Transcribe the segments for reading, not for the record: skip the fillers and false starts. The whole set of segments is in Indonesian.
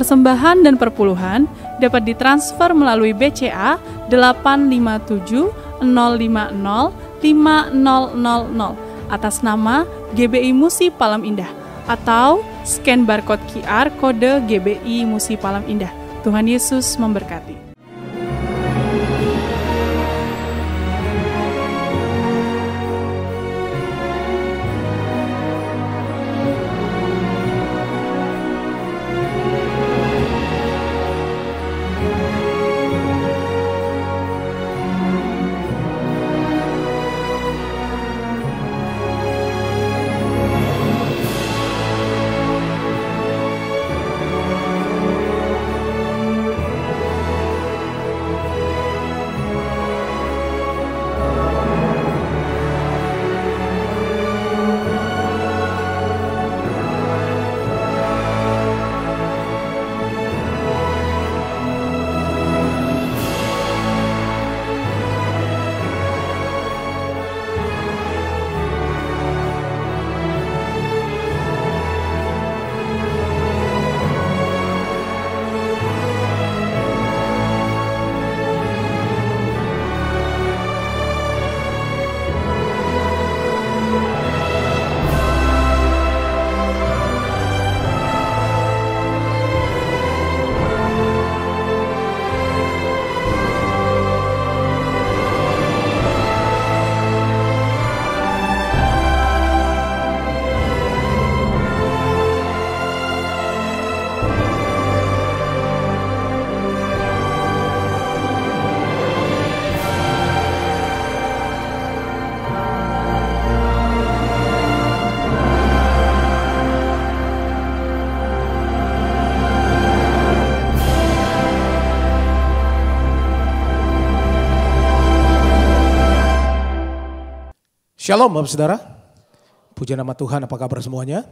Persembahan dan perpuluhan dapat ditransfer melalui BCA 857 050 5000 atas nama GBI Musi Palam Indah atau scan barcode QR kode GBI Musi Palam Indah. Tuhan Yesus memberkati. Shalom Bapak Saudara, puji nama Tuhan, apa kabar semuanya?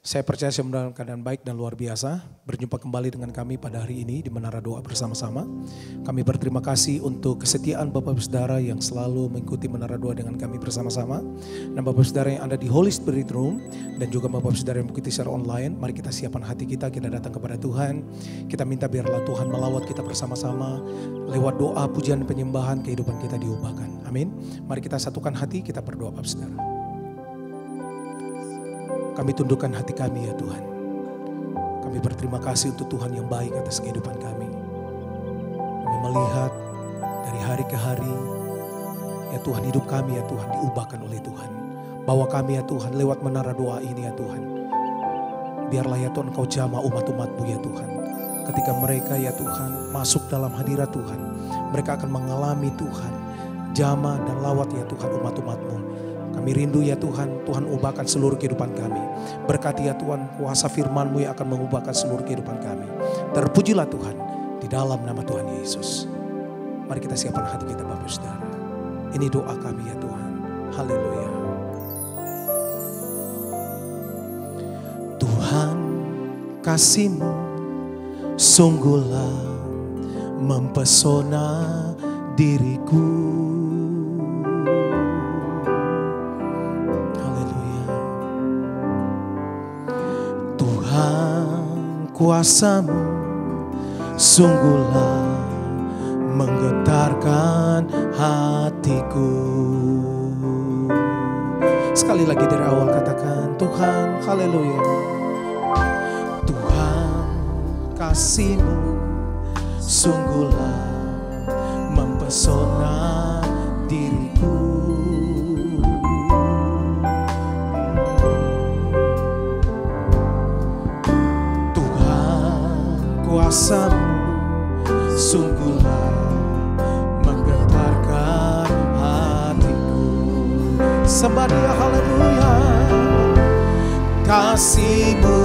Saya percaya saya dalam keadaan baik dan luar biasa. Berjumpa kembali dengan kami pada hari ini di Menara Doa bersama-sama. Kami berterima kasih untuk kesetiaan Bapak Saudara yang selalu mengikuti Menara Doa dengan kami bersama-sama. Dan Bapak Saudara yang ada di Holy Spirit Room dan juga Bapak Saudara yang mengikuti secara online, mari kita siapkan hati kita datang kepada Tuhan. Kita minta biarlah Tuhan melawat kita bersama-sama lewat doa, pujian, penyembahan, kehidupan kita diubahkan. Amin. Mari kita satukan hati, kita berdoa Bapak Saudara. Kami tundukkan hati kami ya Tuhan. Kami berterima kasih untuk Tuhan yang baik atas kehidupan kami. Kami melihat dari hari ke hari, ya Tuhan, hidup kami ya Tuhan diubahkan oleh Tuhan. Bawa kami ya Tuhan lewat menara doa ini ya Tuhan. Biarlah ya Tuhan Engkau jamah umat-umat-Mu ya Tuhan. Ketika mereka ya Tuhan masuk dalam hadirat Tuhan, mereka akan mengalami Tuhan jamah dan lawat ya Tuhan umat-umat-Mu. Kami rindu ya Tuhan, Tuhan ubahkan seluruh kehidupan kami. Berkati ya Tuhan kuasa firman-Mu yang akan mengubahkan seluruh kehidupan kami. Terpujilah Tuhan di dalam nama Tuhan Yesus. Mari kita siapkan hati kita Bapak Saudara. Ini doa kami ya Tuhan. Haleluya. Tuhan, kasih-Mu sungguhlah mempesona diriku. Kuasa-Mu sungguhlah menggetarkan hatiku. Sekali lagi dari awal katakan Tuhan, haleluya. Tuhan, kasih-Mu sungguhlah mempesona diriku. Kuasa-Mu sungguhlah menggetarkan hatiku. Sembah Dia, haleluya. Kasih-Mu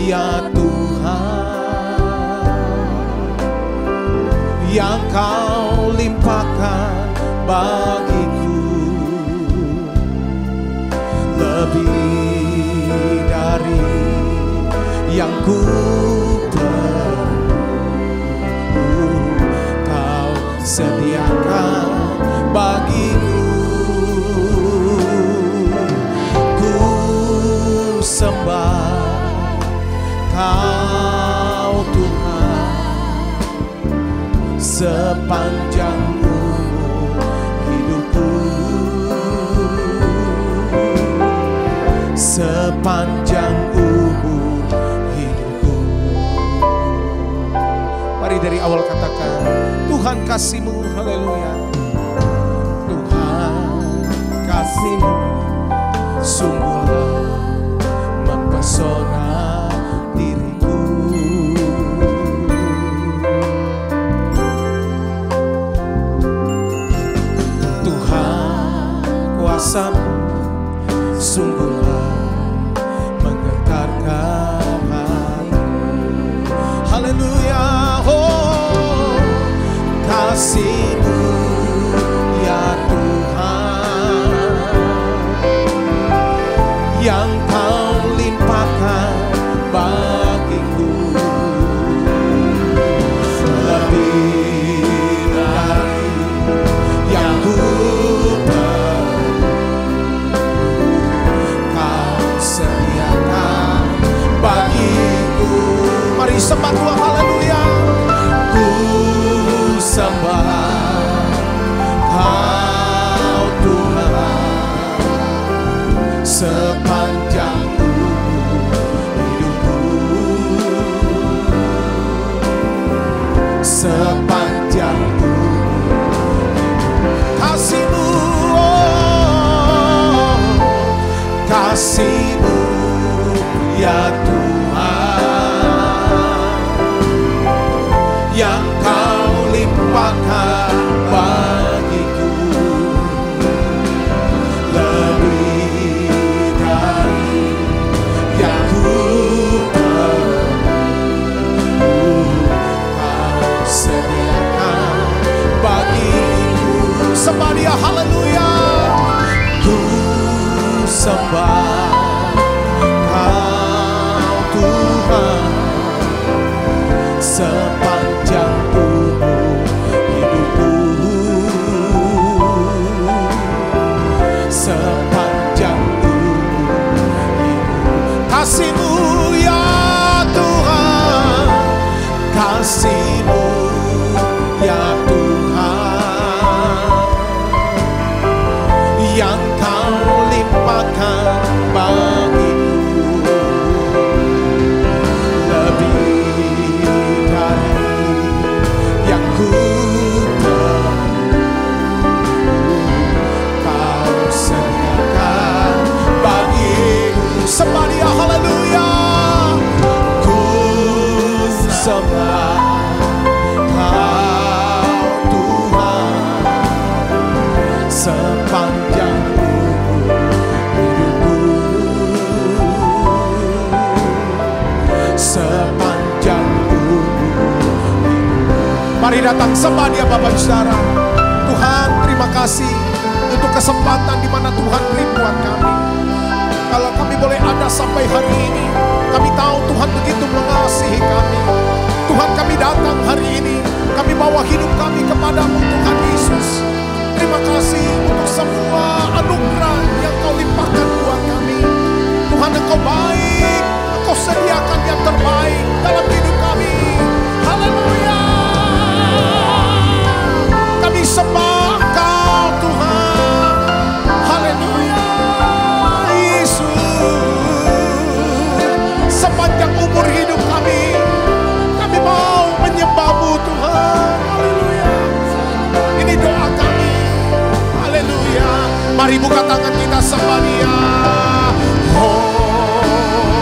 ya Tuhan yang Kau limpahkan bagiku, lebih dari yang ku sediakan bagiku. Ku sembah Kau sepanjang umur hidupku, sepanjang umur hidupku. Mari dari awal katakan, Tuhan kasih-Mu, haleluya. Tuhan kasih-Mu sungguhlah mempesona diriku. Tuhan kuasa-Mu sungguhlah menggetarkan hati. Haleluya. Oh, kasih-Mu ya Tuhan yang Kau limpahkan bagiku, lebih dari yang ku bagiku. Mari sembah Tuhan, haleluya. Ku sembah Kau Tuhan sepanjang hidupku, sepanjang kasih-Mu, oh, kasih-Mu ya Tuhan yang Kau limpahkan bagiku, lebih dari yang ku perlu Kau sediakan bagiku. Sembah Dia, haleluya. Ku sembah Tuhan sepanjang umur hidupku, sepanjang umur hidupku. Kasih-Mu ya Tuhan, kasih-Mu ya Tuhan yang Kau limpahkan bagiku, sembah Dia, haleluya. Ku sembah Kau Tuhan sepanjang hidupku, sepanjang umur. Mari datang sembah Dia, Bapak Ibu Saudara. Tuhan, terima kasih untuk kesempatan di mana Tuhan beri buat kami. Kalau kami boleh ada sampai hari ini, kami tahu Tuhan begitu mengasihi kami. Tuhan, kami datang hari ini, kami bawa hidup kami kepadamu Tuhan Yesus. Terima kasih untuk semua anugerah yang Kau limpahkan buat kami. Tuhan, Engkau baik, Engkau sediakan yang terbaik dalam hidup kami. Haleluya. Kami sembah Kau Tuhan. Haleluya. Sepanjang umur hidup kami mau menyembah-Mu Tuhan. Haleluya. Ini doa kami. Haleluya. Mari buka tangan kita sembah Dia. Oh,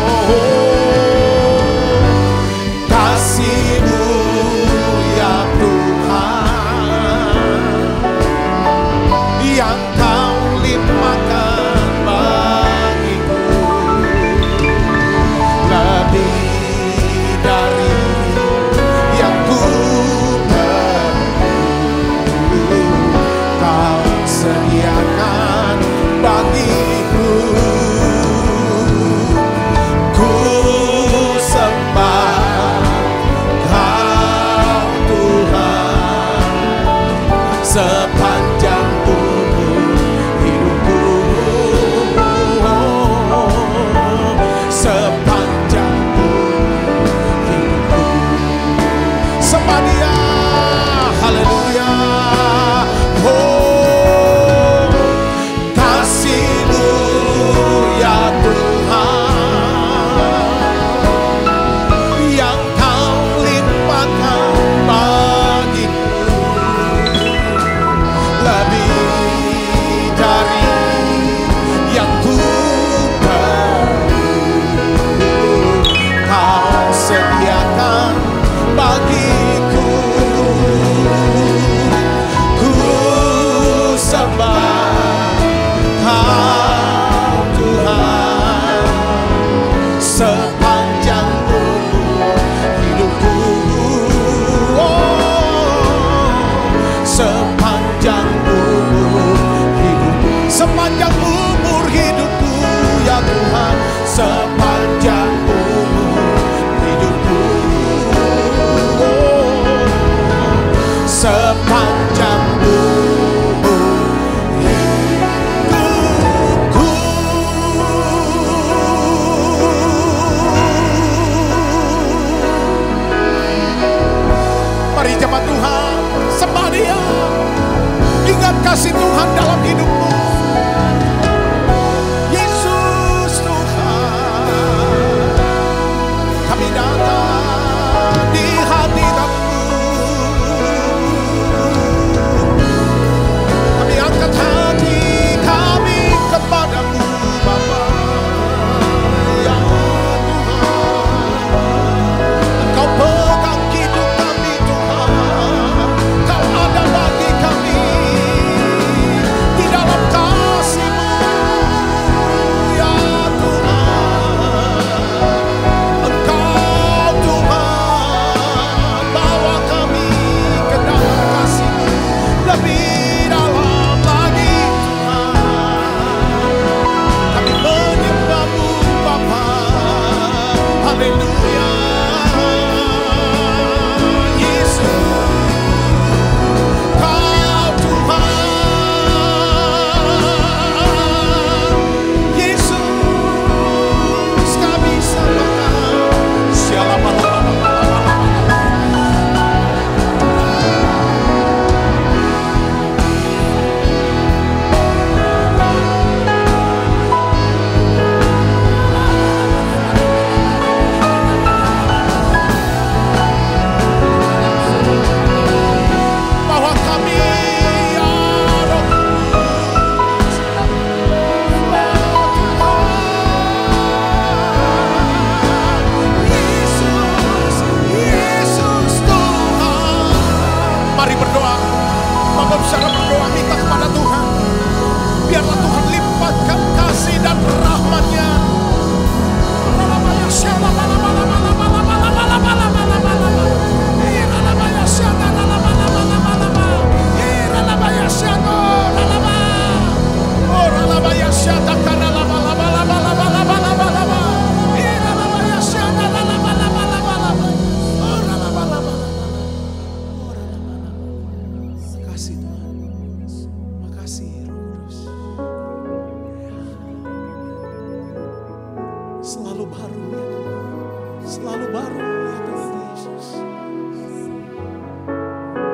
selalu baru ya Tuhan Yesus.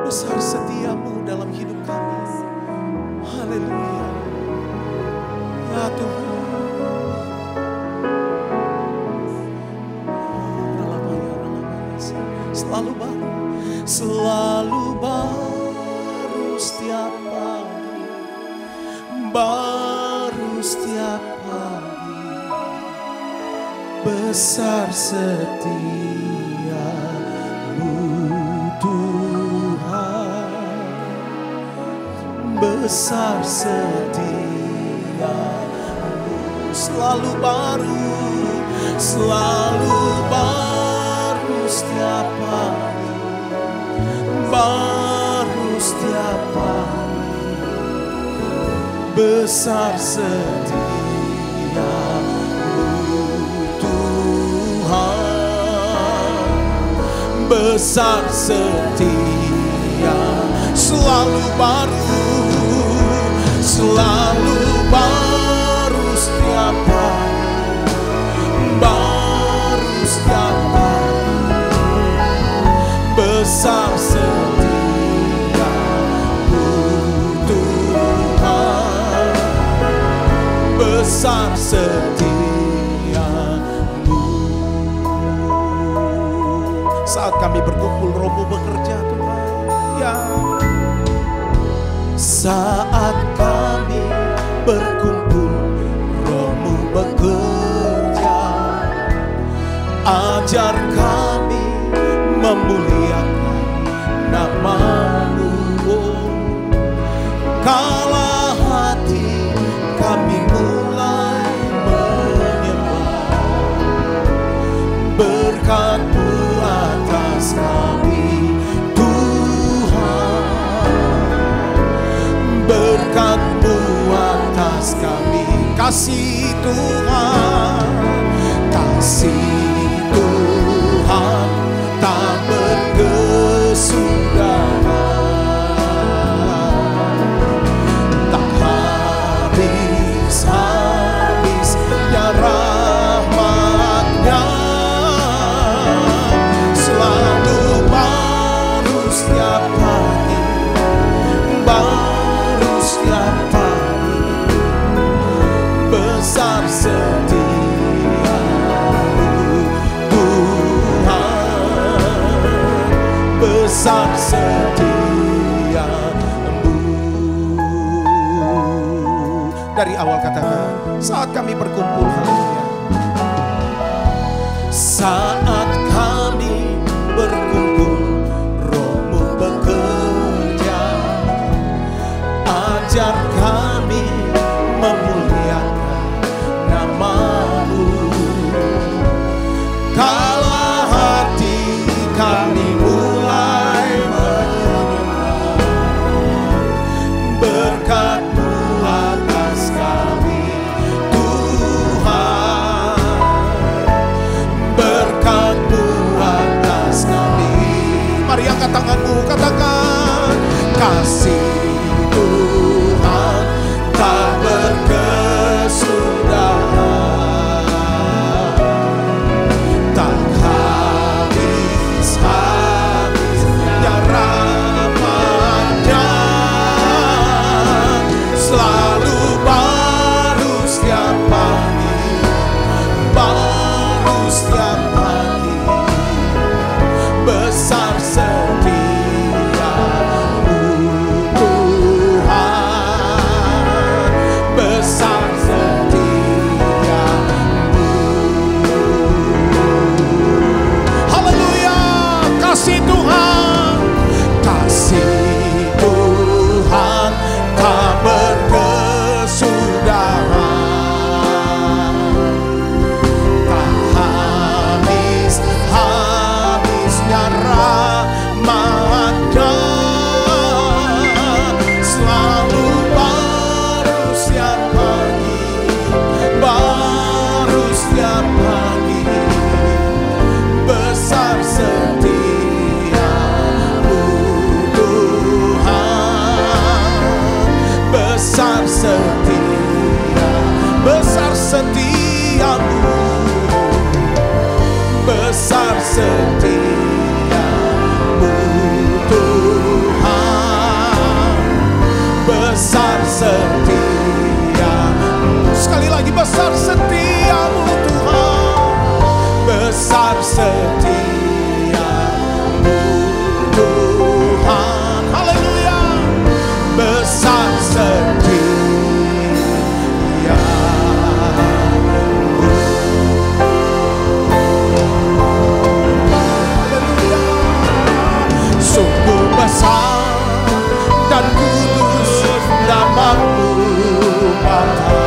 Besar setiamu dalam hidup kami. Haleluya. Ya Tuhan. Selalu baru. Selalu baru setiap pagi. Baru setiap pagi. Besar setiamu Tuhan. Besar setiamu. Selalu baru. Selalu baru setiap pagi. Baru setiap pagi. Besar setiamu Tuhan. Besar setia. Selalu baru. Selalu baru setiap pagi. Baru setiap pagi. Besar setiamu Tuhan. Besar setiamu. Saat kami berkumpul, Roh-Mu bekerja Tuhan. Ya. Saat kami berkumpul, Roh-Mu bekerja. Ajar kami memuliakan nama-Mu. Kala hati kami mulai menyembah, berkat-Mu atas kami Tuhan. Berkat-Mu atas kami. Kasih Tuhan. Kasih Tuhan tak berkesudahan, tak habis-habisnya rahmat-Nya. Selalu baru setiap pagi. Baru setiap pagi. Besar besar setiamu. Dari awal katakan, saat kami berkumpul, haleluya. Saat kami berkumpul, Roh-Mu bekerja. Ajar kami memuliakan nama-Mu. Kala hati kami berkat-Mu atas kami Tuhan. Berkat-Mu atas kami. Mari angkat tanganmu, katakan kasih Tuhan tak berkesudahan, tak habis-habisnya rahmat-Nya. Selalu baru setiap pagi. Baru setiap pagi. Besar setiamu Tuhan. Besar setiamu. Haleluya. Kasih Tuhan. Kasih Tuhan tak berkesudahan, tak habis-habisnya rahmat-Nya. Selalu baru setiap pagi. Baru setiap pagi. Besar setiamu Tuhan. Besar setia, besar setiamu. Besar setiamu Tuhan, besar setiamu. Sekali lagi, besar setiamu Tuhan, besar setiamu Tuhan. Haleluya, besar setiamu. Sungguh besar dan kudus nama-Mu Bapa,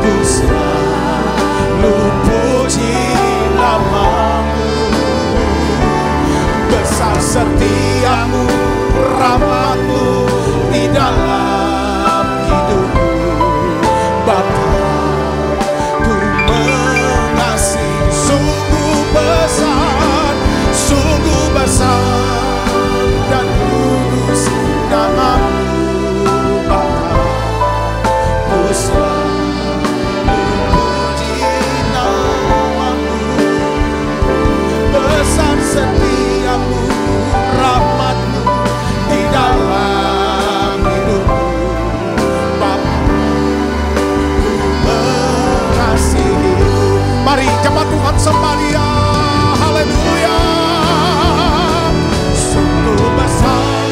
ku selalu puji nama-Mu. Besar setiamu, rahmat-Mu di dalam hidupku Bapa, ku mengasihi. Sungguh besar dan kudus nama-Mu Bapa, ku selalu puji nama-Mu. Besar setiamu, rahmat-Mu di dalam hidupku Bapa, ku mengasihi. Mari cepat Tuhan sembah Dia. Haleluya. Sungguh besar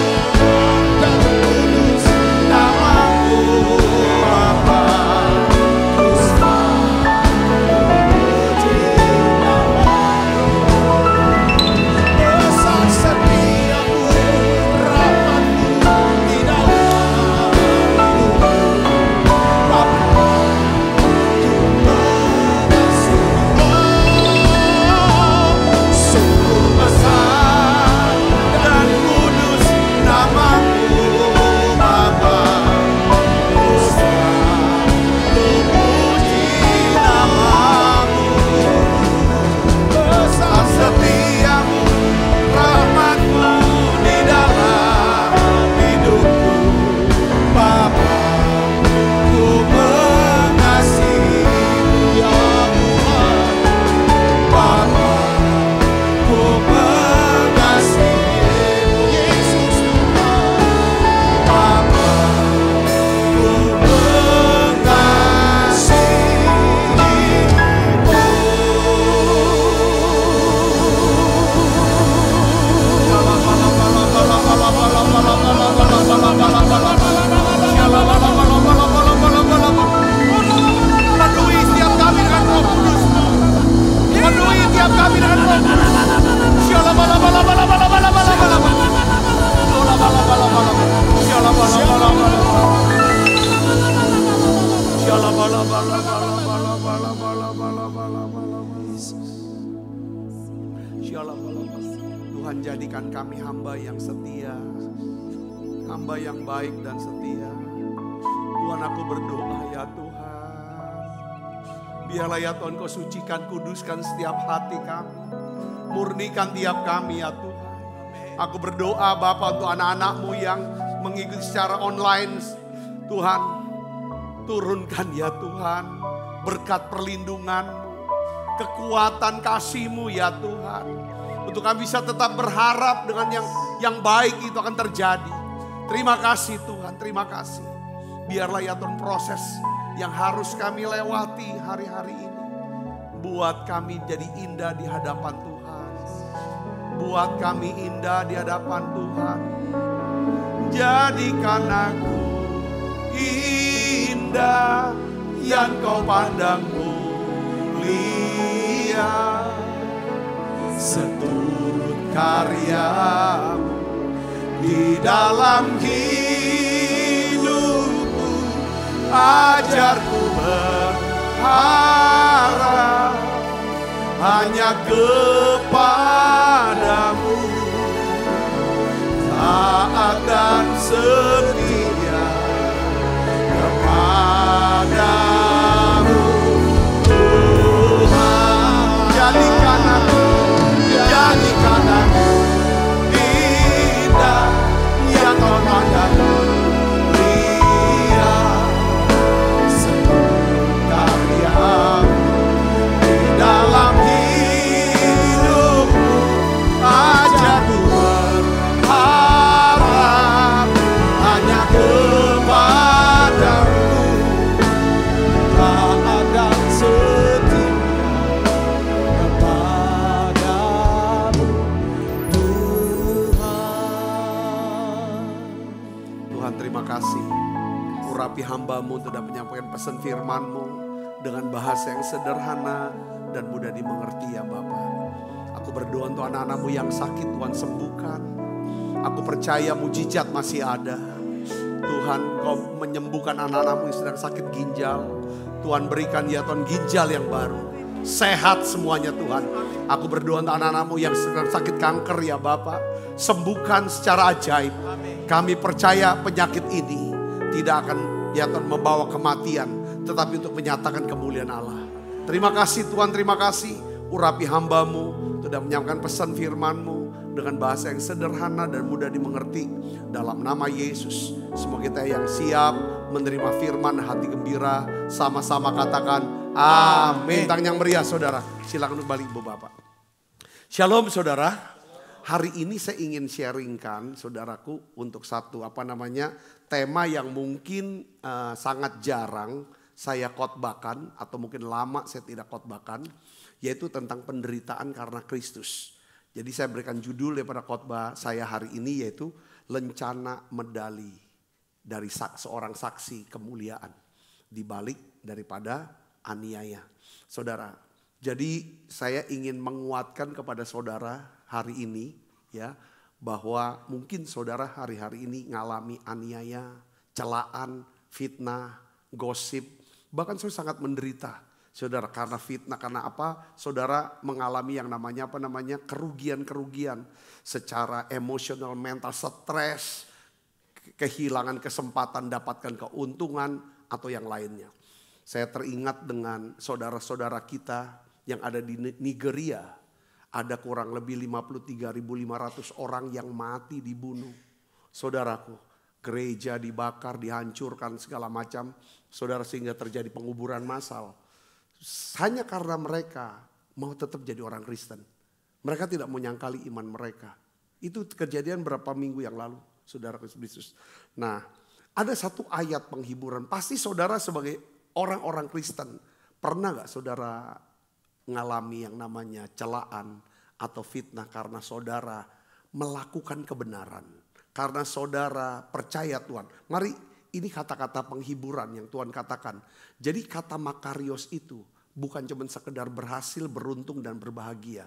dan kudus nama-Mu Bapa, ku selalu puji nama-Mu. Besar setiamu, rahmat-Mu di dalam hidupku Bapa, ku mengasihi. Sungguh besar dan kudus nama-Mu Bapa, ku selalu puji nama-Mu. Besar setiamu, rahmat-Mu di dalam hidupku Bapa, ku mengasihi. Ya Tuhan Bapa, ku mengasihi. Yesus Tuhan Bapa, ku penuhi setiap kami dengan Roh Kudus-Mu. Penuhi tiap kami dengan Roh Kudus. Tuhan, jadikan kami hamba yang setia, hamba yang baik dan setia. Tuhan, aku berdoa ya Tuhan, biarlah ya Tuhan Kau sucikan, kuduskan setiap hati kami, murnikan tiap kami ya Tuhan. Aku berdoa Bapa untuk anak-anak-Mu yang mengikuti secara online. Tuhan, turunkan ya Tuhan berkat perlindungan-Mu, kekuatan kasih-Mu ya Tuhan, untuk kami bisa tetap berharap dengan yang baik itu akan terjadi. Terima kasih Tuhan, terima kasih. Biarlah ya Tuhan proses yang harus kami lewati hari-hari ini, buat kami jadi indah di hadapan Tuhan. Buat kami indah di hadapan Tuhan. Jadikan aku indah yang Kau pandang mulia, seturut karya-Mu di dalam hidupku. Ajarku berharap hanya kepadamu, taat dan setia kepadamu. Tuhan, jadikan aku indah yang Kau pandang mulia, seturut karya-Mu di dalam hidupku. urapi hamba-Mu untuk dapat menyampaikan pesan firman-Mu dengan bahasa yang sederhana dan mudah dimengerti ya Bapa. Aku berdoa untuk anak-anak-Mu yang sakit, Tuhan sembuhkan. Aku percaya mujizat masih ada. Tuhan, Kau menyembuhkan anak-anak-Mu yang sedang sakit ginjal. Tuhan berikan ya Tuhan ginjal yang baru. Sehat semuanya Tuhan. Aku berdoa untuk anak-anak-Mu yang sedang sakit kanker ya Bapa. Sembuhkan secara ajaib. Kami percaya penyakit ini tidak akan ya Tuhan membawa kematian, tetapi untuk menyatakan kemuliaan Allah. Terima kasih Tuhan, terima kasih. Urapi hamba-Mu sudah menyampaikan pesan firman-Mu dengan bahasa yang sederhana dan mudah dimengerti. Dalam nama Yesus, semua kita yang siap menerima firman hati gembira, sama-sama katakan amin. Tangan yang meriah saudara, silakan kembali Ibu Bapak. Shalom saudara. Hari ini saya ingin sharingkan saudaraku untuk satu tema yang mungkin sangat jarang saya khotbahkan atau mungkin lama saya tidak khotbahkan, yaitu tentang penderitaan karena Kristus. Jadi saya berikan judul daripada khotbah saya hari ini yaitu lencana medali dari seorang saksi kemuliaan di balik daripada aniaya. Saudara, jadi saya ingin menguatkan kepada saudara hari ini ya, bahwa mungkin saudara hari-hari ini ngalami aniaya, celaan, fitnah, gosip, bahkan saudara sangat menderita. Saudara karena fitnah, karena apa? Saudara mengalami yang namanya kerugian-kerugian secara emosional, mental, stres, kehilangan kesempatan dapatkan keuntungan atau yang lainnya. Saya teringat dengan saudara-saudara kita yang ada di Nigeria. Ada kurang lebih 53.500 orang yang mati dibunuh. Saudaraku, gereja dibakar, dihancurkan segala macam. Saudara, sehingga terjadi penguburan massal. Hanya karena mereka mau tetap jadi orang Kristen. Mereka tidak menyangkali iman mereka. Itu kejadian berapa minggu yang lalu, saudara Kristus. Nah, ada satu ayat penghiburan. Pasti saudara sebagai orang-orang Kristen, pernah gak saudara mengalami yang namanya celaan atau fitnah karena saudara melakukan kebenaran. Karena saudara percaya Tuhan. Mari, ini kata-kata penghiburan yang Tuhan katakan. Jadi kata makarios itu bukan cuma sekedar berhasil, beruntung dan berbahagia.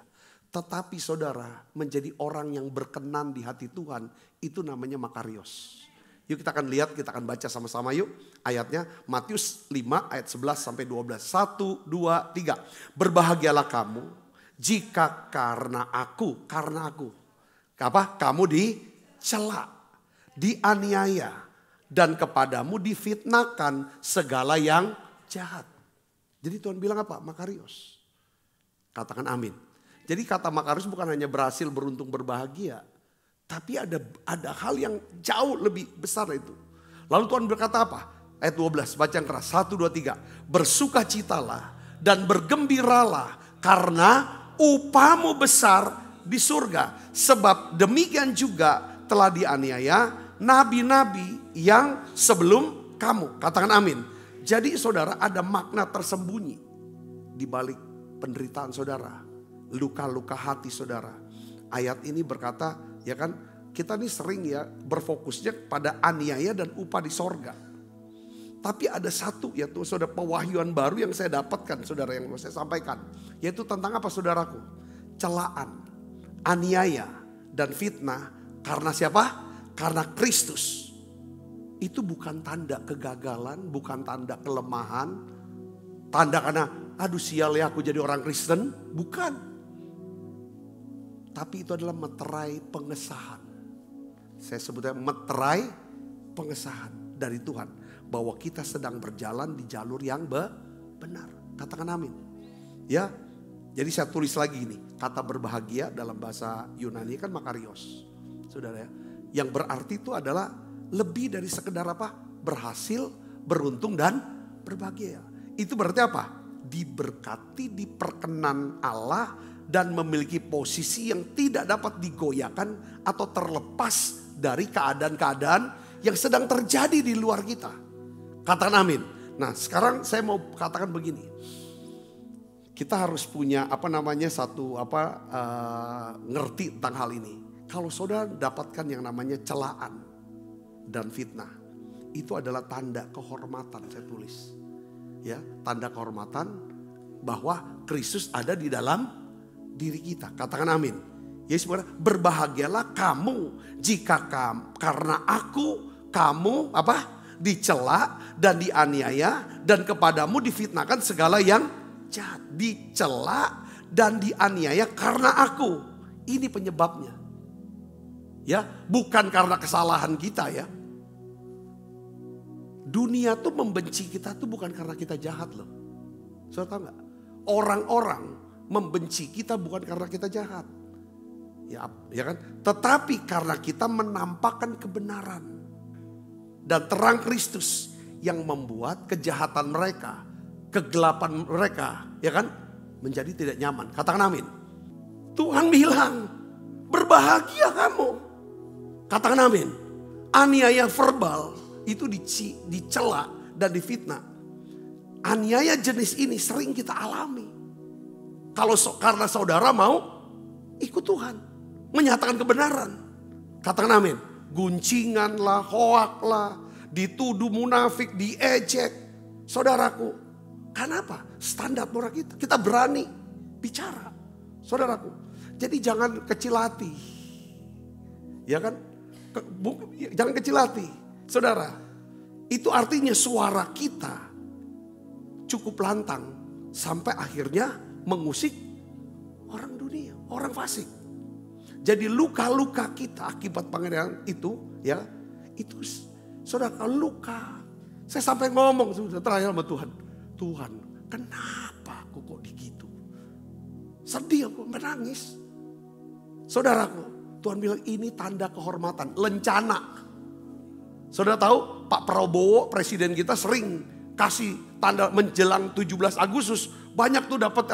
Tetapi saudara menjadi orang yang berkenan di hati Tuhan, itu namanya makarios. Yuk kita akan lihat, kita akan baca sama-sama yuk ayatnya. Matius 5 ayat 11 sampai 12. 1, 2, 3. Berbahagialah kamu jika karena aku. Kamu dicela, dianiaya, dan kepadamu difitnahkan segala yang jahat. Jadi Tuhan bilang apa? Makarios. Katakan amin. Jadi kata makarios bukan hanya berhasil, beruntung, berbahagia. Tapi ada hal yang jauh lebih besar itu. Lalu Tuhan berkata apa? Ayat 12, baca yang keras. 1, 2, 3. Bersukacitalah dan bergembiralah karena upahmu besar di surga. Sebab demikian juga telah dianiaya nabi-nabi yang sebelum kamu. Katakan amin. Jadi saudara, ada makna tersembunyi di balik penderitaan saudara. Luka-luka hati saudara. Ayat ini berkata, ya kan, kita nih sering ya berfokusnya pada aniaya dan upah di sorga. Tapi ada satu yaitu saudara pewahyuan baru yang saya dapatkan saudara, yang mau saya sampaikan. Yaitu tentang apa saudaraku? Celaan, aniaya dan fitnah karena siapa? Karena Kristus. Itu bukan tanda kegagalan, bukan tanda kelemahan. Tanda karena aduh sial ya aku jadi orang Kristen. Bukan. Tapi itu adalah meterai pengesahan. Saya sebutnya meterai pengesahan dari Tuhan. Bahwa kita sedang berjalan di jalur yang benar. Katakan amin. Ya, jadi saya tulis lagi ini. Kata berbahagia dalam bahasa Yunani kan makarios. Saudara ya. Yang berarti itu adalah lebih dari sekedar apa? Berhasil, beruntung dan berbahagia. Itu berarti apa? Diberkati, diperkenan Allah. Dan memiliki posisi yang tidak dapat digoyahkan atau terlepas dari keadaan-keadaan yang sedang terjadi di luar kita. Katakan amin. Nah sekarang saya mau katakan begini. Kita harus punya ngerti tentang hal ini. Kalau saudara dapatkan yang namanya celaan dan fitnah. itu adalah tanda kehormatan, saya tulis. Ya, tanda kehormatan bahwa Kristus ada di dalam diri kita. Katakan amin. Yesus berkata, berbahagialah kamu jika karena kamu dicela dan dianiaya dan kepadamu difitnahkan segala yang jahat. Dicela dan dianiaya karena aku. Ini penyebabnya. Ya, bukan karena kesalahan kita ya. Dunia tuh membenci kita tuh bukan karena kita jahat loh. Saudara tahu gak? Orang-orang membenci kita bukan karena kita jahat. Ya kan? Tetapi karena kita menampakkan kebenaran. Dan terang Kristus yang membuat kejahatan mereka, kegelapan mereka, ya kan? Menjadi tidak nyaman. Katakan amin. Tuhan bilang, berbahagia kamu. Katakan amin. Aniaya verbal itu dicela dan difitnah. Aniaya jenis ini sering kita alami. Karena saudara mau ikut Tuhan, menyatakan kebenaran. Katakan amin. Guncingan lah, hoak lah, dituduh munafik, diejek. Saudaraku, kenapa? Standar moral kita. Kita berani bicara. Saudaraku, jadi jangan kecil hati. Ya kan? Jangan kecil hati. Saudara, itu artinya suara kita cukup lantang sampai akhirnya mengusik orang dunia, orang fasik. Jadi luka-luka kita akibat penganiayaan itu, ya, itu saudara luka. Saya sampai ngomong terakhir sama Tuhan, Tuhan, kenapa aku kok begitu? Sedih aku, menangis. Saudaraku, Tuhan bilang ini tanda kehormatan, lencana. Saudara tahu Pak Prabowo presiden kita sering kasih tanda menjelang 17 Agustus. Banyak tuh dapat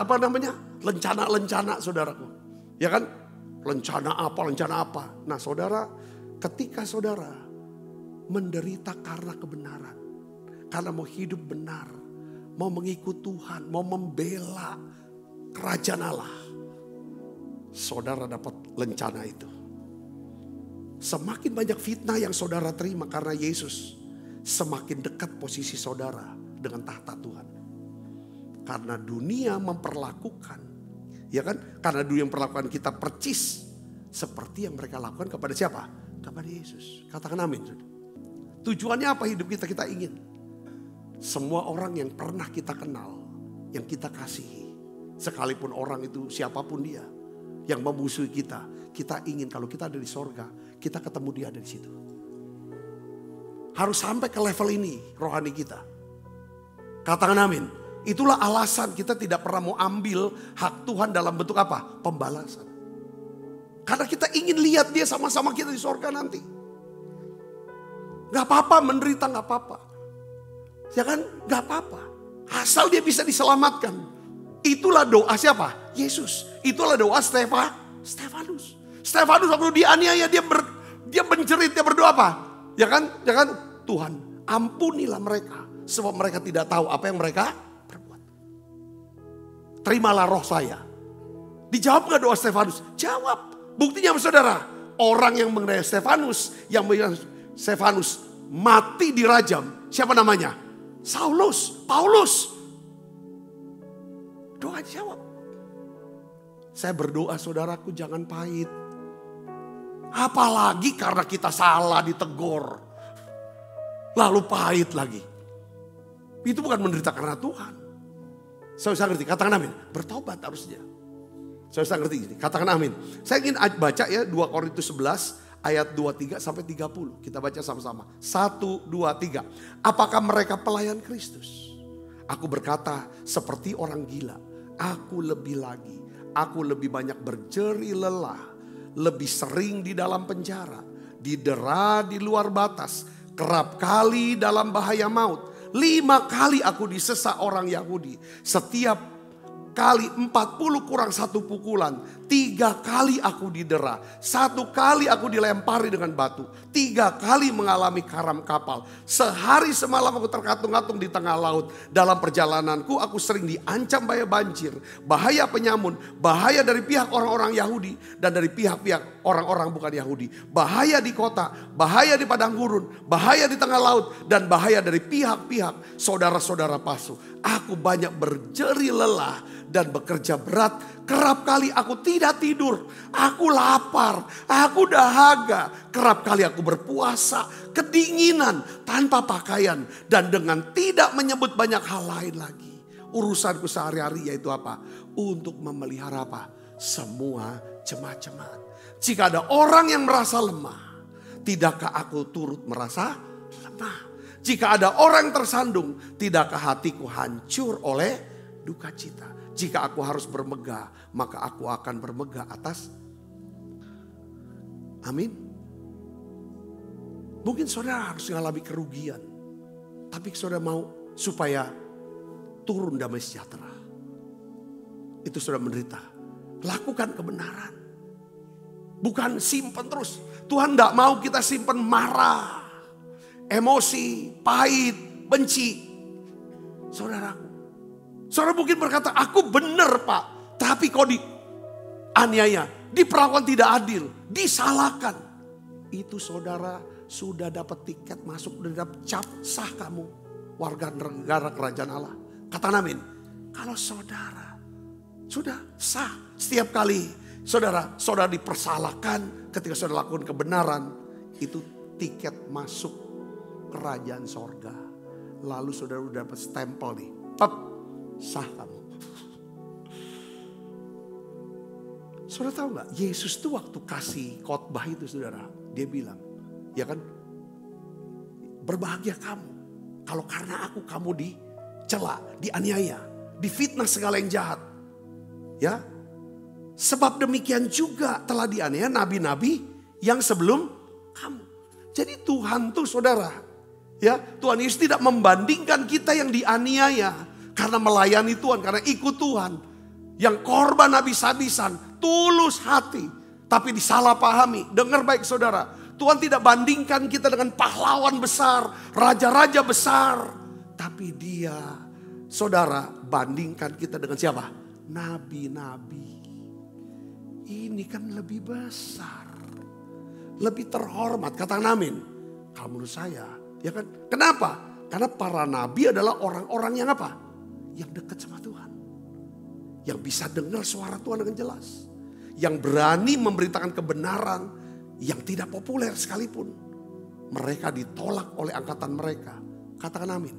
lencana-lencana saudaraku. Ya kan? Lencana apa. Nah saudara, ketika saudara menderita karena kebenaran. Karena mau hidup benar. Mau mengikut Tuhan. Mau membela kerajaan Allah. Saudara dapat lencana itu. Semakin banyak fitnah yang saudara terima karena Yesus, semakin dekat posisi saudara dengan tahta Tuhan. Karena dunia memperlakukan, ya kan? Karena dunia memperlakukan kita percis seperti yang mereka lakukan kepada siapa? Kepada Yesus. Katakan amin. Tujuannya apa hidup kita? Kita ingin semua orang yang pernah kita kenal, yang kita kasihi, sekalipun orang itu siapapun dia, yang memusuhi kita, kita ingin kalau kita ada di sorga, kita ketemu dia ada di situ. Harus sampai ke level ini rohani kita. Katakan amin. Itulah alasan kita tidak pernah mau ambil hak Tuhan dalam bentuk apa? Pembalasan. Karena kita ingin lihat dia sama-sama kita di sorga nanti. Gak apa-apa menderita, gak apa-apa. Ya kan? Gak apa-apa. Asal dia bisa diselamatkan. Itulah doa siapa? Yesus. Itulah doa Stefanus. Stefanus waktu dianiaya dia menjerit, dia berdoa apa? Ya kan? Tuhan, ampunilah mereka sebab mereka tidak tahu apa yang mereka perbuat. Terimalah roh saya. Dijawab gak doa Stefanus? Jawab. Buktinya saudara, orang yang mengenai Stefanus, Stefanus mati dirajam. Siapa namanya? Paulus. Doa jawab. Saya berdoa saudaraku jangan pahit. Apalagi karena kita salah ditegur. Lalu pahit lagi. Itu bukan menderita karena Tuhan. Saya ngerti, katakan amin. Bertobat harusnya. Saya ngerti ini, katakan amin. Saya ingin baca ya 2 Korintus 11 ayat 23 sampai 30. Kita baca sama-sama. 1, 2, 3. Apakah mereka pelayan Kristus? Aku berkata seperti orang gila. Aku lebih banyak berjeri lelah. Lebih sering di dalam penjara. Didera di luar batas. Kerap kali dalam bahaya maut. 5 kali aku disesat orang Yahudi. Setiap kali 40 kurang 1 pukulan. 3 3 kali aku didera. 1 kali aku dilempari dengan batu. 3 kali mengalami karam kapal. Sehari semalam aku terkatung-katung di tengah laut. Dalam perjalananku aku sering diancam bahaya banjir, bahaya penyamun, bahaya dari pihak orang-orang Yahudi dan dari pihak-pihak orang-orang bukan Yahudi. Bahaya di kota, bahaya di padang gurun, bahaya di tengah laut, dan bahaya dari pihak-pihak saudara-saudara palsu. Aku banyak berjeri lelah dan bekerja berat. Kerap kali aku tidak tidur. Aku lapar, aku dahaga. Kerap kali aku berpuasa, kedinginan, tanpa pakaian. Dan dengan tidak menyebut banyak hal lain lagi. Urusanku sehari-hari yaitu apa? Untuk memelihara apa? Semua jemaat-jemaat. Jika ada orang yang merasa lemah, tidakkah aku turut merasa lemah? Jika ada orang tersandung, tidakkah hatiku hancur oleh duka cita? Jika aku harus bermegah, maka aku akan bermegah atas. Amin. Mungkin saudara harus mengalami kerugian, tapi saudara mau supaya turun damai sejahtera. Itu saudara menderita. Lakukan kebenaran. Bukan simpen terus. Tuhan tidak mau kita simpen marah, emosi, pahit, benci. Saudaraku, saudara mungkin berkata, aku benar Pak. Tapi kau dianiaya, diperlakukan tidak adil, disalahkan. Itu saudara sudah dapat tiket masuk, sudah dapat cap sah kamu. Warga negara kerajaan Allah. Katakan amin. Kalau saudara sudah sah setiap kali saudara dipersalahkan ketika saudara lakukan kebenaran. Itu tiket masuk kerajaan sorga. Lalu saudara udah dapat stempel nih. Pep, sah kamu. Saudara tahu gak? Yesus tuh waktu kasih khotbah itu saudara. Dia bilang, ya kan? Berbahagia kamu. Kalau karena aku kamu dicela, dianiaya, difitnah segala yang jahat. Ya. Sebab demikian juga telah dianiaya nabi-nabi yang sebelum kamu. Jadi Tuhan tuh saudara, ya, Tuhan Yesus tidak membandingkan kita yang dianiaya karena melayani Tuhan, karena ikut Tuhan, yang korban habis-habisan, tulus hati, tapi disalahpahami. Dengar baik saudara, Tuhan tidak bandingkan kita dengan pahlawan besar, raja-raja besar, tapi Dia, saudara, bandingkan kita dengan siapa? Nabi-nabi. Ini kan lebih besar, lebih terhormat. Katakan amin. Kalau menurut saya, ya kan? Kenapa? Karena para nabi adalah orang-orang yang apa? Yang dekat sama Tuhan. Yang bisa dengar suara Tuhan dengan jelas. Yang berani memberitakan kebenaran yang tidak populer sekalipun. Mereka ditolak oleh angkatan mereka. Katakan amin.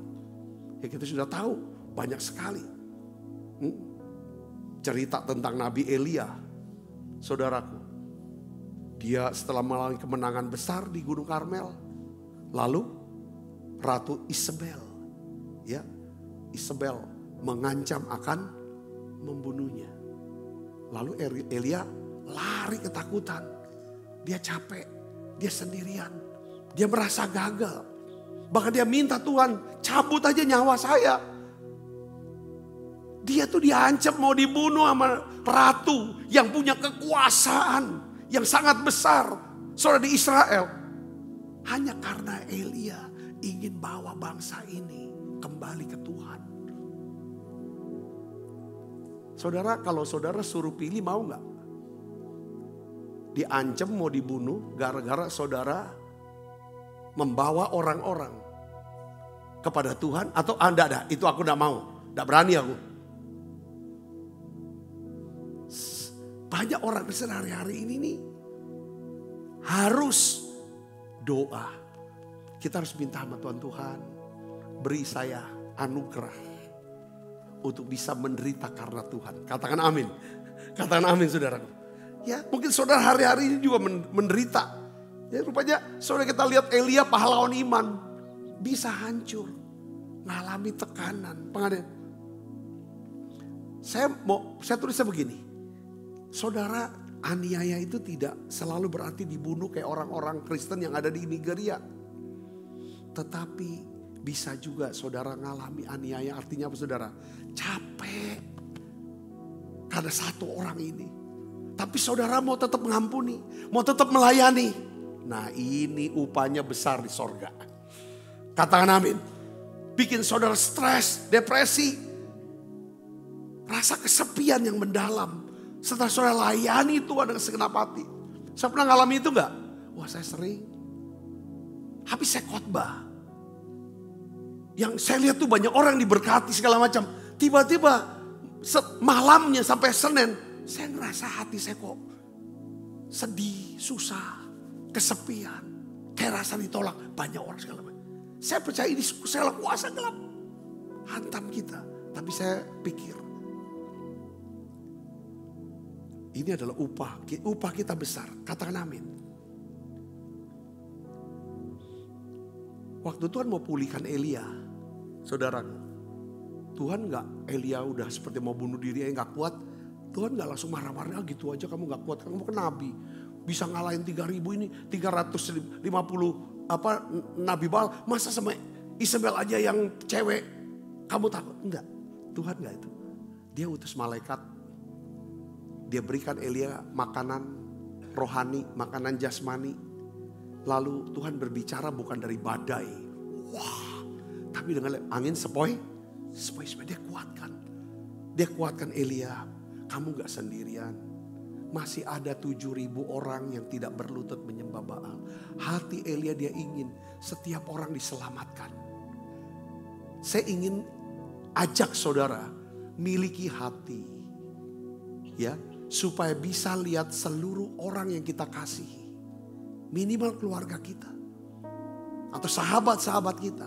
Ya kita sudah tahu banyak sekali. Cerita tentang Nabi Elia. Saudaraku, dia setelah mengalami kemenangan besar di Gunung Karmel, lalu Ratu Isabel, ya, Isabel mengancam akan membunuhnya. Lalu Elia lari ketakutan, dia capek, dia sendirian, dia merasa gagal, bahkan dia minta Tuhan cabut aja nyawa saya. Dia tuh diancam mau dibunuh sama ratu yang punya kekuasaan yang sangat besar. Saudara di Israel. Hanya karena Elia ingin bawa bangsa ini kembali ke Tuhan. Saudara, kalau saudara suruh pilih mau gak? Diancam mau dibunuh gara-gara saudara membawa orang-orang kepada Tuhan. Atau anda itu aku gak mau, gak berani aku. Banyak orang Kristen hari-hari ini nih harus doa. Kita harus minta sama Tuhan, beri saya anugerah untuk bisa menderita karena Tuhan. Katakan amin. Katakan amin saudaraku. Ya, mungkin saudara hari-hari ini juga menderita. Ya, rupanya saudara kita lihat Elia pahlawan iman bisa hancur, mengalami tekanan, penganiayaan. Saya tulisnya begini. Saudara, aniaya itu tidak selalu berarti dibunuh kayak orang-orang Kristen yang ada di Nigeria. Tetapi bisa juga saudara ngalami aniaya, artinya apa saudara? Capek karena satu orang ini. Tapi saudara mau tetap mengampuni, mau tetap melayani. Nah ini upahnya besar di sorga. Katakan amin. Bikin saudara stres, depresi, rasa kesepian yang mendalam. Setelah saudara layani Tuhan dengan segenap hati. Saya pernah ngalami itu enggak? Wah saya sering. Habis saya khotbah. Yang saya lihat tuh banyak orang diberkati segala macam. Tiba-tiba malamnya sampai Senin, saya ngerasa hati saya kok sedih, susah, kesepian. Kayak rasa ditolak. Banyak orang segala macam. Saya percaya ini segala kuasa gelap hantam kita. Tapi saya pikir, ini adalah upah kita besar. Katakan amin. Waktu Tuhan mau pulihkan Elia, saudaraku. Tuhan gak, Elia udah seperti mau bunuh diri, gak kuat. Tuhan gak langsung marah-marah, gitu aja kamu gak kuat. Kamu kan nabi, bisa ngalahin 3.000 ini, 350 nabi Baal. Masa sama Isabel aja yang cewek, kamu takut? Enggak, Tuhan gak itu. Dia utus malaikat. Dia berikan Elia makanan rohani, makanan jasmani. Lalu Tuhan berbicara bukan dari badai. Wah, tapi dengan angin sepoi. Supaya dia kuatkan. Dia kuatkan Elia. Kamu gak sendirian. Masih ada 7.000 orang yang tidak berlutut menyembah Baal. Hati Elia dia ingin setiap orang diselamatkan. Saya ingin ajak saudara miliki hati. Ya, supaya bisa lihat seluruh orang yang kita kasihi. Minimal keluarga kita. Atau sahabat-sahabat kita.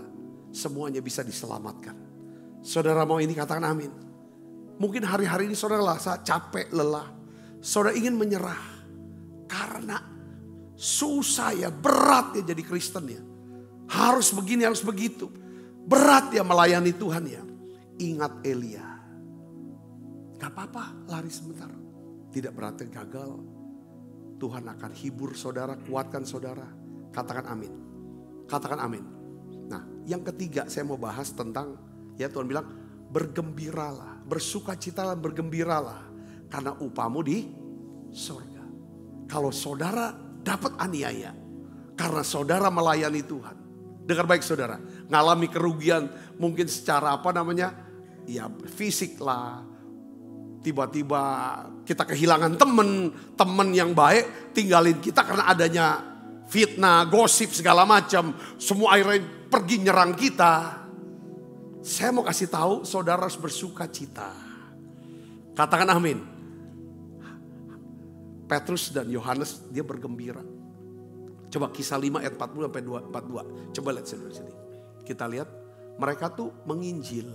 Semuanya bisa diselamatkan. Saudara mau ini katakan amin. Mungkin hari-hari ini saudara rasa capek, lelah. Saudara ingin menyerah. Karena susah ya, berat ya jadi Kristen ya. Harus begini, harus begitu. Berat ya melayani Tuhan ya. Ingat Elia. Gak apa-apa, lari sebentar. Tidak berarti gagal. Tuhan akan hibur saudara, kuatkan saudara. Katakan amin. Katakan amin. Nah yang ketiga saya mau bahas tentang, ya Tuhan bilang bergembiralah, bersukacitalah, bergembiralah. Karena upahmu di surga. Kalau saudara dapat aniaya, karena saudara melayani Tuhan. Dengar baik saudara, ngalami kerugian mungkin secara ya fisik lah. Tiba-tiba kita kehilangan teman yang baik tinggalin kita karena adanya fitnah, gosip segala macam. Semua akhirnya pergi nyerang kita. Saya mau kasih tahu saudara harus bersuka cita. Katakan amin. Petrus dan Yohanes dia bergembira. Coba Kisah 5 ayat 40 sampai 42. Coba lihat sini. Kita lihat mereka tuh menginjil.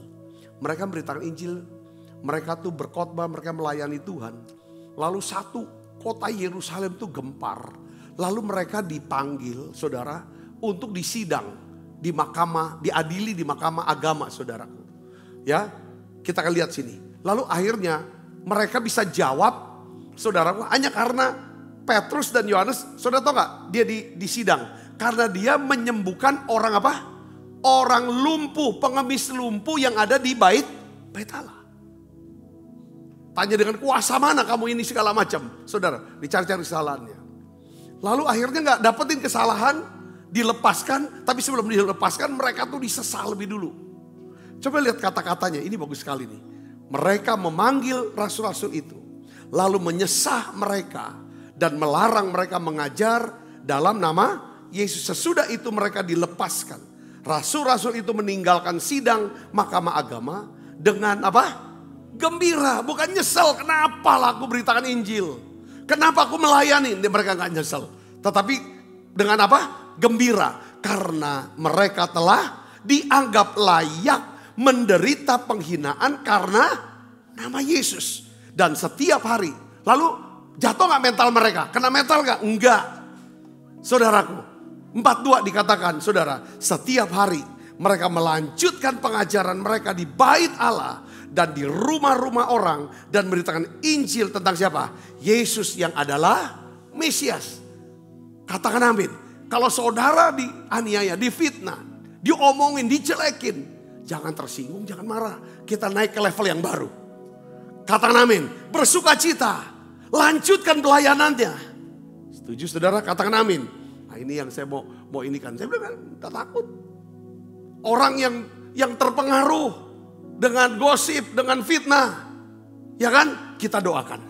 Mereka memberitakan Injil. Mereka tuh berkhotbah, mereka melayani Tuhan. Lalu satu kota Yerusalem tuh gempar. Lalu mereka dipanggil saudara untuk disidang di mahkamah, diadili di mahkamah agama saudaraku. Ya, kita akan lihat sini. Lalu akhirnya mereka bisa jawab saudaraku hanya karena Petrus dan Yohanes, saudara tahu gak dia disidang? Karena dia menyembuhkan orang apa? Orang lumpuh, pengemis lumpuh yang ada di bait Allah. Tanya dengan kuasa mana kamu ini segala macam. Saudara, dicari-cari kesalahannya. Lalu akhirnya gak dapetin kesalahan, dilepaskan. Tapi sebelum dilepaskan mereka tuh disesal lebih dulu. Coba lihat kata-katanya, ini bagus sekali nih. Mereka memanggil rasul-rasul itu. Lalu menyesah mereka dan melarang mereka mengajar dalam nama Yesus. Sesudah itu mereka dilepaskan. Rasul-rasul itu meninggalkan sidang mahkamah agama dengan apa? Gembira, bukan nyesel. Kenapa lah aku beritakan Injil? Kenapa aku melayani? Mereka gak nyesel. Tetapi dengan apa? Gembira. Karena mereka telah dianggap layak menderita penghinaan karena nama Yesus. Dan setiap hari. Lalu jatuh gak mental mereka? Kena mental gak? Enggak. Saudaraku. 42 dikatakan saudara. Setiap hari mereka melanjutkan pengajaran mereka di bait Allah. Dan di rumah-rumah orang. Dan memberitakan Injil tentang siapa? Yesus yang adalah Mesias. Katakan amin. Kalau saudara dianiaya, difitnah, diomongin, dijelekin. Jangan tersinggung, jangan marah. Kita naik ke level yang baru. Katakan amin. Bersuka cita. Lanjutkan pelayanannya. Setuju saudara? Katakan amin. Nah ini yang saya mau ini kan. Saya bilang tak takut. Orang yang terpengaruh dengan gosip, dengan fitnah. Ya kan? Kita doakan.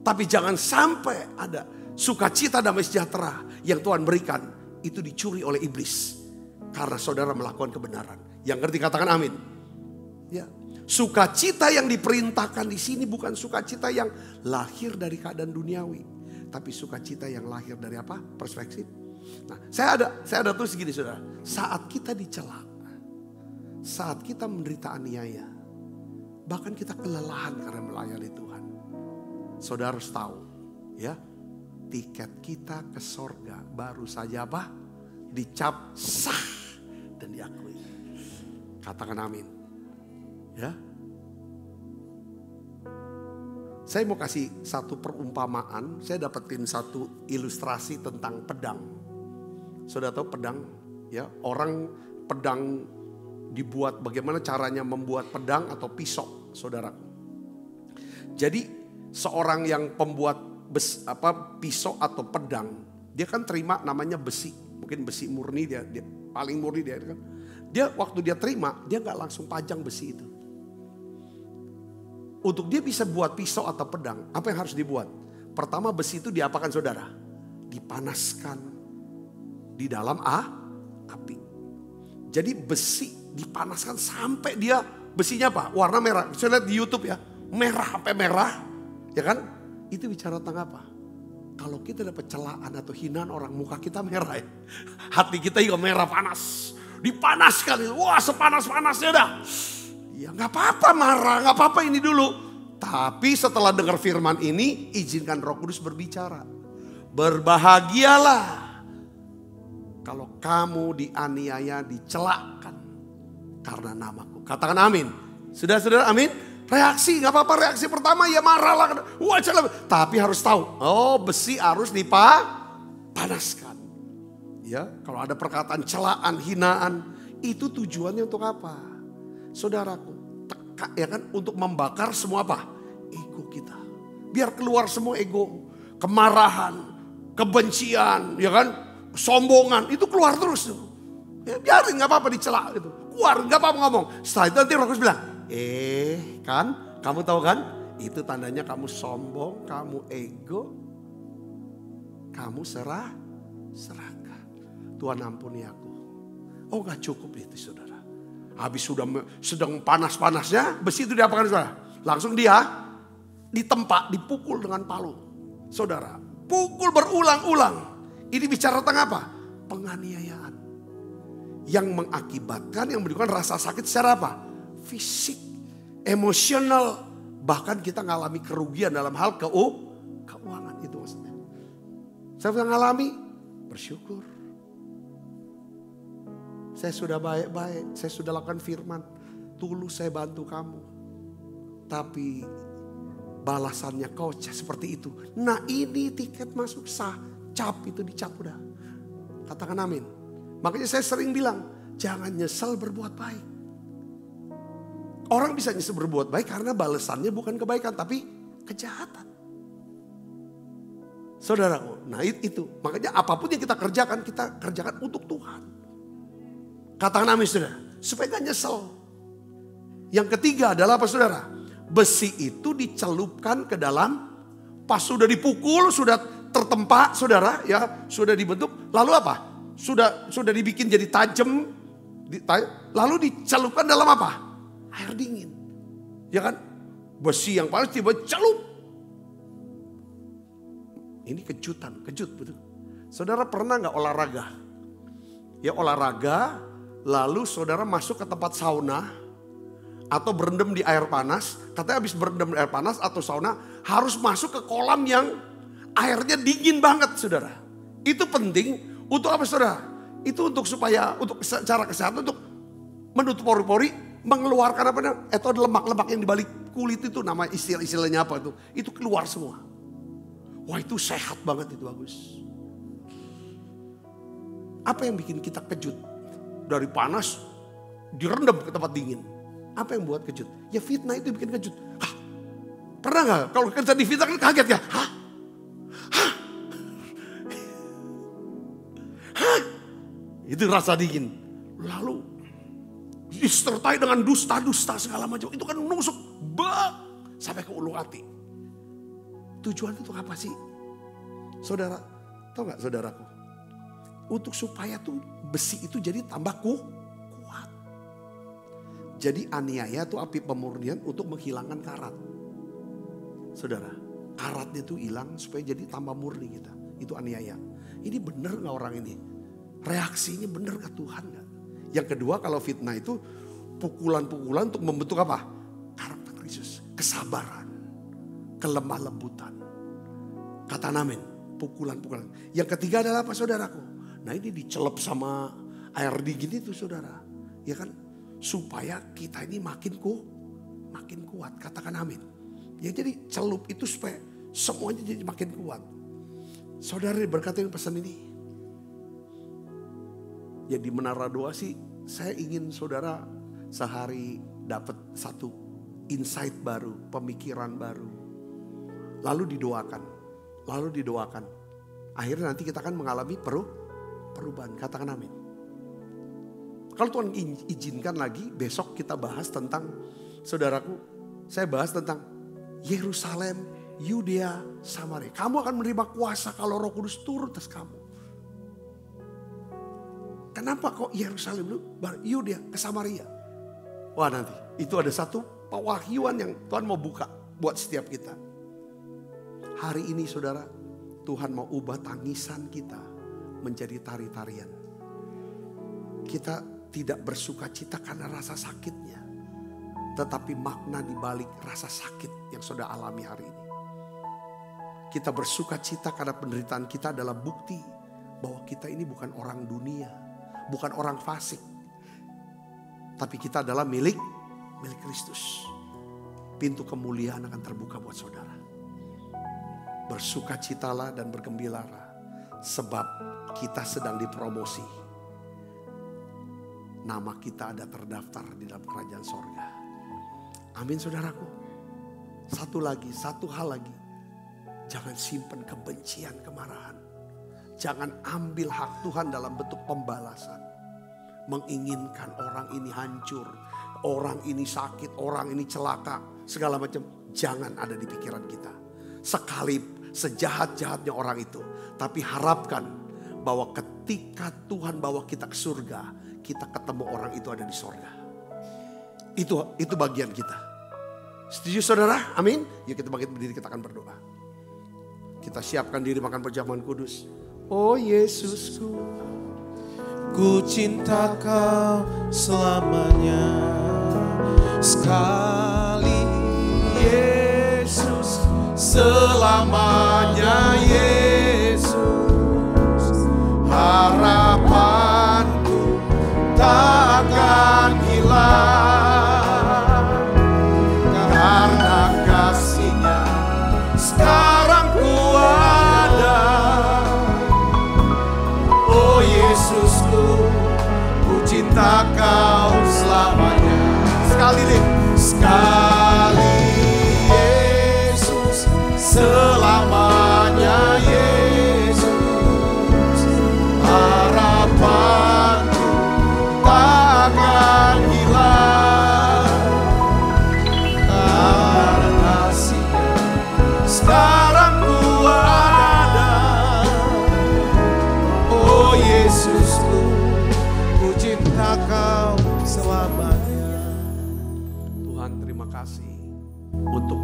Tapi jangan sampai ada sukacita damai sejahtera yang Tuhan berikan. Itu dicuri oleh iblis. Karena saudara melakukan kebenaran. Yang ngerti katakan amin. Ya. Sukacita yang diperintahkan di sini bukan sukacita yang lahir dari keadaan duniawi. Tapi sukacita yang lahir dari apa? Perspektif. Nah, saya ada tulis gini saudara. Saat kita dicela, saat kita menderita aniaya, bahkan kita kelelahan karena melayani Tuhan. Saudara harus tahu, ya, tiket kita ke sorga baru saja apa? Dicap sah dan diakui. Katakan amin. Ya. Saya mau kasih satu perumpamaan. Saya dapetin satu ilustrasi tentang pedang. Saudara tahu pedang? Ya, orang pedang dibuat bagaimana caranya membuat pedang atau pisau, saudara. Jadi seorang yang pembuat pisau atau pedang, dia kan terima namanya besi. Mungkin besi murni dia paling murni dia kan. Dia waktu dia terima, dia nggak langsung pajang besi itu. Untuk dia bisa buat pisau atau pedang, apa yang harus dibuat? Pertama besi itu diapakan saudara? Dipanaskan di dalam api. Jadi besi dipanaskan sampai dia besinya apa? Warna merah. Bisa lihat di YouTube ya, merah sampai merah, ya kan? Itu bicara tentang apa? Kalau kita dapat celaan atau hinaan orang, muka kita merah ya. Hati kita juga merah panas. Dipanaskan, wah sepanas-panasnya dah. Ya gak apa-apa marah, gak apa-apa ini dulu. Tapi setelah dengar firman ini, izinkan Roh Kudus berbicara. Berbahagialah kalau kamu dianiaya, dicelakan karena namaku. Katakan amin. Saudara-saudara amin. Reaksi gak apa-apa, reaksi pertama ya marah lah. Wah, tapi harus tahu, oh besi harus dipanaskan. Ya, kalau ada perkataan celaan, hinaan, itu tujuannya untuk apa? Saudaraku, ya kan, untuk membakar semua apa? Ego kita. Biar keluar semua ego, kemarahan, kebencian, ya kan, sombongan, itu keluar terus tuh. Ya, biarin nggak apa-apa dicela gitu. Keluar nggak apa-apa ngomong. Setelah itu nanti Roh Kudus bilang, kan, kamu tahu kan? Itu tandanya kamu sombong, kamu ego, kamu serakah. Tuhan ampuni aku. Oh gak cukup itu saudara. Habis sudah sedang panas-panasnya, besi itu diapakan saudara? Langsung dia ditempa, dipukul dengan palu. Saudara, pukul berulang-ulang. Ini bicara tentang apa? Penganiayaan. Yang mengakibatkan, yang memberikan rasa sakit secara apa? Fisik, emosional. Bahkan kita ngalami kerugian dalam hal keuangan. Itu maksudnya. Saya sudah ngalami, bersyukur. Saya sudah baik-baik, saya sudah lakukan firman. Tulus saya bantu kamu. Tapi balasannya kau seperti itu. Nah ini tiket masuk sah. Cap itu dicap udah. Katakan amin. Makanya saya sering bilang, jangan nyesal berbuat baik. Orang bisa nyesal berbuat baik karena balasannya bukan kebaikan tapi kejahatan. Saudaraku, nah itu. Makanya apapun yang kita kerjakan untuk Tuhan. Katakan amin saudara, supaya gak nyesel. Yang ketiga adalah apa saudara? Besi itu dicelupkan ke dalam, pas sudah dipukul, sudah tertempa saudara, ya sudah dibentuk. Lalu apa? Sudah dibikin jadi tajam, lalu dicelupkan dalam apa? Air dingin. Ya kan? Besi yang panas tiba celup. Ini kejut betul. Saudara pernah gak olahraga? Ya olahraga. Lalu saudara masuk ke tempat sauna atau berendam di air panas. Katanya habis berendam di air panas atau sauna harus masuk ke kolam yang airnya dingin banget saudara. Itu penting untuk apa saudara? Itu untuk supaya untuk secara kesehatan untuk menutup pori-pori, mengeluarkan apa namanya? Atau lemak-lemak yang di balik kulit itu nama istilahnya apa itu? Itu keluar semua. Wah itu sehat banget itu bagus. Apa yang bikin kita kejut? Dari panas direndam ke tempat dingin. Apa yang buat kejut? Ya fitnah itu bikin kejut. Pernah gak? Kalau kita difitnah kan kaget ya. Hah? Itu rasa dingin. Lalu disertai dengan dusta-dusta segala macam. Itu kan nusuk sampai ke ulu hati. Tujuan itu apa sih? Saudara, tahu gak saudaraku? Untuk supaya tuh besi itu jadi tambah kuat. Jadi aniaya tuh api pemurnian untuk menghilangkan karat. Saudara, karatnya tuh hilang supaya jadi tambah murni kita. Itu aniaya. Ini bener gak orang ini? Reaksinya bener ke Tuhan gak? Yang kedua, kalau fitnah itu pukulan-pukulan untuk membentuk apa? Karakter Kristus. Kesabaran. Kelemah lembutan. Kata amin. Pukulan-pukulan. Yang ketiga adalah apa saudaraku? Nah ini dicelep sama air dingin itu saudara. Ya kan? Supaya kita ini makin kuat. Katakan amin. Ya jadi celup itu supaya semuanya jadi makin kuat. Saudara berkatin pesan ini. Ya di Menara Doa sih saya ingin saudara sehari dapat satu insight baru, pemikiran baru. Lalu didoakan. Akhirnya nanti kita akan mengalami perubahan. Katakan amin. Kalau Tuhan izinkan lagi besok kita bahas tentang, saudaraku, saya bahas tentang Yerusalem, Yudea, Samaria. Kamu akan menerima kuasa kalau Roh Kudus turun atas kamu. Kenapa kok Yerusalem dulu, Yudea ke Samaria? Wah nanti itu ada satu pewahyuan yang Tuhan mau buka buat setiap kita. Hari ini saudara, Tuhan mau ubah tangisan kita menjadi tari-tarian. Kita tidak bersuka cita karena rasa sakitnya. Tetapi makna di balik rasa sakit yang sudah alami hari ini. Kita bersuka cita karena penderitaan kita adalah bukti bahwa kita ini bukan orang dunia. Bukan orang fasik. Tapi kita adalah milik Kristus. Pintu kemuliaan akan terbuka buat saudara. Bersukacitalah dan bergembiralah. Sebab kita sedang dipromosi. Nama kita ada terdaftar di dalam kerajaan sorga. Amin saudaraku. Satu hal lagi. Jangan simpan kebencian, kemarahan. Jangan ambil hak Tuhan dalam bentuk pembalasan. Menginginkan orang ini hancur. Orang ini sakit, orang ini celaka. Segala macam. Jangan ada di pikiran kita. Sekali sejahat-jahatnya orang itu. Tapi harapkan bahwa ketika Tuhan bawa kita ke surga. Kita ketemu orang itu ada di surga. Itu bagian kita. Setuju saudara? Amin. Yuk kita bangkit berdiri, kita akan berdoa. Kita siapkan diri makan perjamuan kudus. Oh Yesusku, ku cinta Kau selamanya. Sekali Yesus, selamanya Yesus. Harapanku tak akan hilang. Karena kasih-Nya sekarang ku ada. Yesusku, ku cinta Kau selamanya. Sekali Yesus, selamanya Yesus. Harapanku tak akan hilang. Karena kasih-Nya sekarang ku ada. Oh Yesusku, ku cinta Kau selamanya. Tuhan terima kasih untuk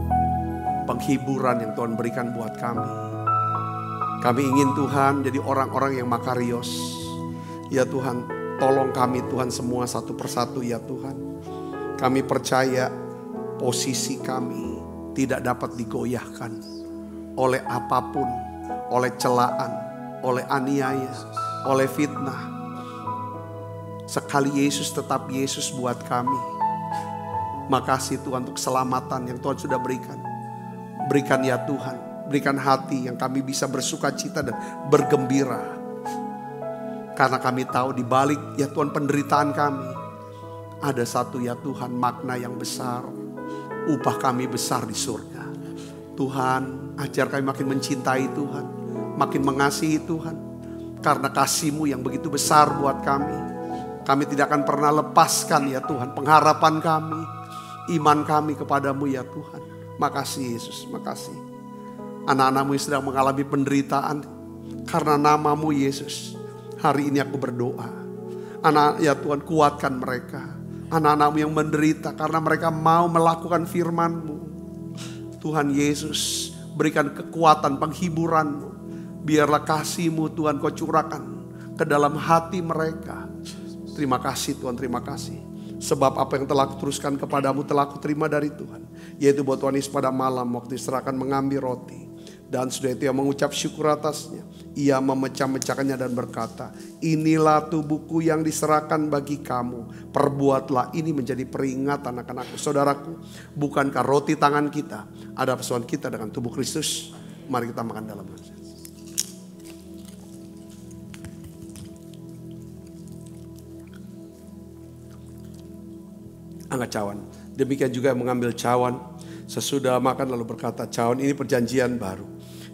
penghiburan yang Tuhan berikan buat kami. Kami ingin Tuhan jadi orang-orang yang makarios. Ya Tuhan, tolong kami Tuhan semua satu persatu ya Tuhan. Kami percaya posisi kami tidak dapat digoyahkan oleh apapun, oleh celaan, oleh aniaya, oleh fitnah. Sekali Yesus tetap Yesus buat kami. Makasih Tuhan untuk keselamatan yang Tuhan sudah berikan. Berikan ya Tuhan, berikan hati yang kami bisa bersuka cita dan bergembira. Karena kami tahu di balik ya Tuhan penderitaan kami, ada satu ya Tuhan makna yang besar. Upah kami besar di surga. Tuhan, ajar kami makin mencintai Tuhan, makin mengasihi Tuhan. Karena kasih-Mu yang begitu besar buat kami. Kami tidak akan pernah lepaskan ya Tuhan pengharapan kami, iman kami kepadamu ya Tuhan. Makasih Yesus, makasih. Anak-anak-Mu yang sedang mengalami penderitaan karena nama-Mu Yesus. Hari ini aku berdoa, anak ya Tuhan, kuatkan mereka. Anak-anak-Mu yang menderita karena mereka mau melakukan firman-Mu. Tuhan Yesus, berikan kekuatan penghiburan-Mu. Biarlah kasih-Mu Tuhan Kau curahkan ke dalam hati mereka. Terima kasih Tuhan, terima kasih. Sebab apa yang telah kuteruskan kepadamu telah kuterima dari Tuhan. Yaitu bahwa Tuhan Yesus pada malam waktu diserahkan mengambil roti. Dan sudah itu ia mengucap syukur atasnya. Ia memecah-mecahkannya dan berkata, inilah tubuhku yang diserahkan bagi kamu. Perbuatlah ini menjadi peringatan anak-anakku. Saudaraku, bukankah roti tangan kita ada persoalan kita dengan tubuh Kristus? Mari kita makan dalam hati. Angkat cawan. Demikian juga mengambil cawan. Sesudah makan lalu berkata, cawan ini perjanjian baru.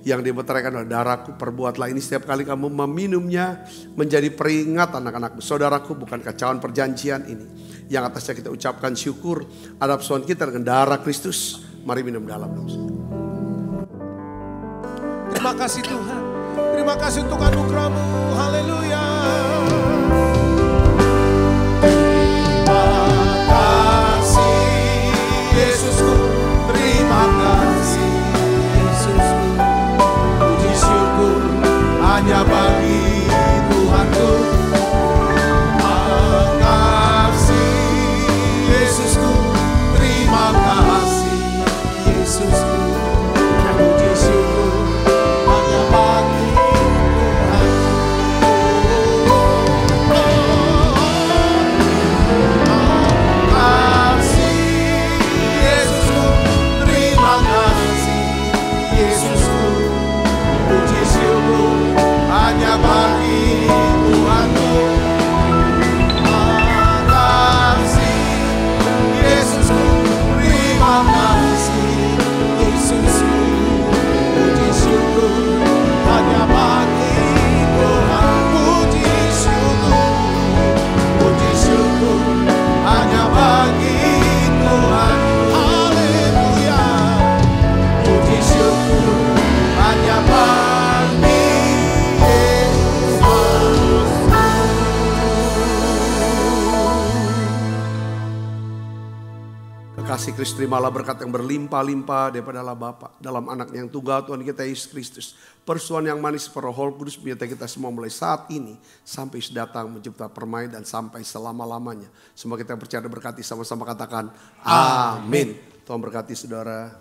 Yang dimeteraikan oleh darahku, perbuatlah ini setiap kali kamu meminumnya menjadi peringatan anak-anakku. Saudaraku, bukankah cawan perjanjian ini yang atasnya kita ucapkan syukur atas persoalan kita dengan darah Kristus. Mari minum dalam. Terima kasih Tuhan. Terima kasih untuk anugerah-Mu. Haleluya. Yesusku, terima kasih Yesusku, puji syukur hanya bagi Tuhanku. Makasih Yesusku, terima kasih Yesusku, puji syukur hanya bagi Tuhan. Kasih Kristus, terimalah berkat yang berlimpah-limpah daripada Allah Bapa dalam anak yang tunggal Tuhan kita Yesus Kristus. Persuan yang manis para Roh Kudus menyertai kita semua mulai saat ini sampai datang mencipta permain dan sampai selama-lamanya. Semua kita percaya berkati, sama-sama katakan amin. Tuhan berkati saudara.